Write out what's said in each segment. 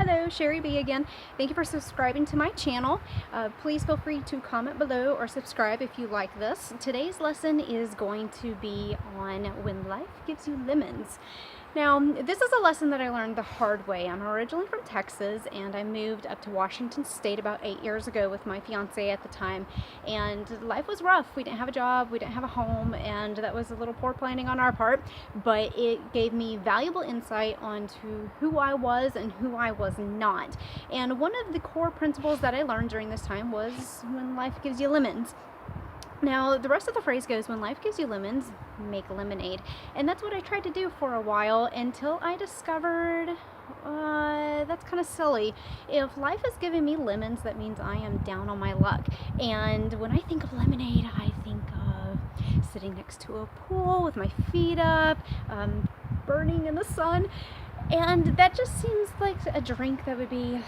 Hello, Sherry B again. Thank you for subscribing to my channel. Please feel free to comment below or subscribe if you like this. Today's lesson is going to be on when life gives you lemons. Now, this is a lesson that I learned the hard way. I'm originally from Texas, and I moved up to Washington State about 8 years ago with my fiance at the time, and life was rough. We didn't have a job, we didn't have a home, and that was a little poor planning on our part, but it gave me valuable insight onto who I was and who I was not. And one of the core principles that I learned during this time was when life gives you lemons. Now, the rest of the phrase goes, when life gives you lemons, make lemonade. And that's what I tried to do for a while until I discovered that's kind of silly. If life is giving me lemons, that means I am down on my luck. And when I think of lemonade, I think of sitting next to a pool with my feet up, burning in the sun. And that just seems like a drink that would be,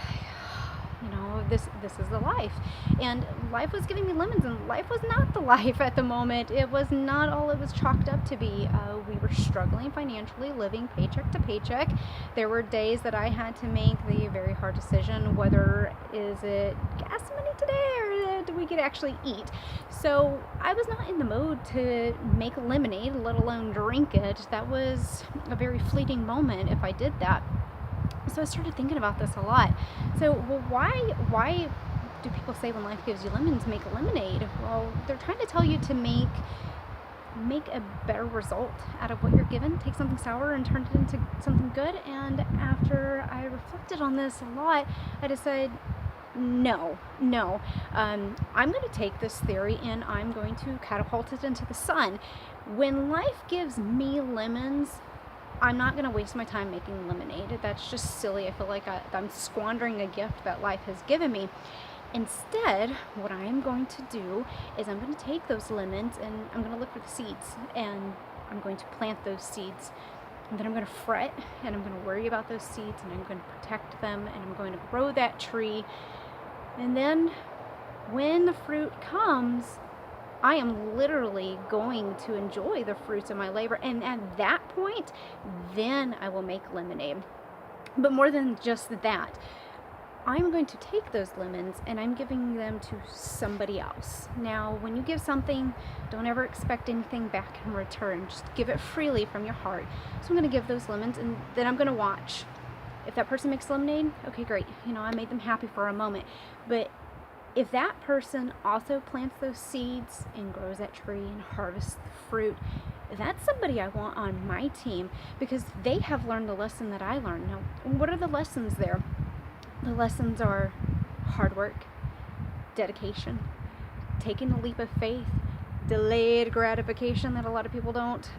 this is the life. And life was giving me lemons, and life was not the life at the moment. It was not all it was chalked up to be. We were struggling financially, living paycheck to paycheck. There were days that I had to make the very hard decision, whether is it gas money today or do we get to actually eat? So I was not in the mode to make lemonade, let alone drink it. That was a very fleeting moment if I did that. So I started thinking about this a lot. So, well, why do people say when life gives you lemons, make lemonade? Well, they're trying to tell you to make a better result out of what you're given. Take something sour and turn it into something good. And after I reflected on this a lot, I decided, no. I'm going to take this theory and I'm going to catapult it into the sun. When life gives me lemons, I'm not going to waste my time making lemonade. That's just silly. I feel like I'm squandering a gift that life has given me. Instead, what I am going to do is I'm going to take those lemons and I'm going to look for the seeds, and I'm going to plant those seeds. And then I'm going to fret and I'm going to worry about those seeds, and I'm going to protect them, and I'm going to grow that tree. And then when the fruit comes, I am literally going to enjoy the fruits of my labor. And at that point, then I will make lemonade. But more than just that, I'm going to take those lemons and I'm giving them to somebody else. Now, when you give something, don't ever expect anything back in return. Just give it freely from your heart. So I'm going to give those lemons, and then I'm going to watch. If that person makes lemonade, okay, great. I made them happy for a moment. But if that person also plants those seeds and grows that tree and harvests the fruit, that's somebody I want on my team, because they have learned the lesson that I learned. Now, what are the lessons there? The lessons are hard work, dedication, taking a leap of faith, delayed gratification that a lot of people don't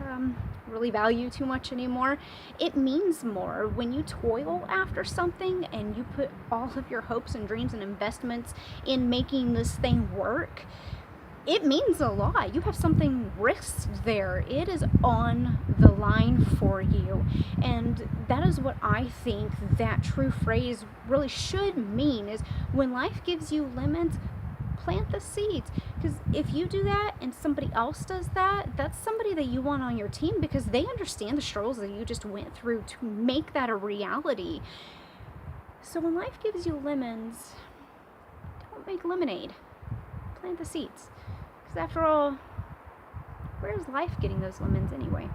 really value too much anymore. It means more when you toil after something and you put all of your hopes and dreams and investments in making this thing work. It means a lot. You have something risked there. It is on the line for you. And that is what I think that true phrase really should mean, is when life gives you lemons, plant the seeds. Because if you do that and somebody else does that, that's somebody that you want on your team, because they understand the struggles that you just went through to make that a reality. So when life gives you lemons, don't make lemonade. Plant the seeds. Because after all, where is life getting those lemons anyway?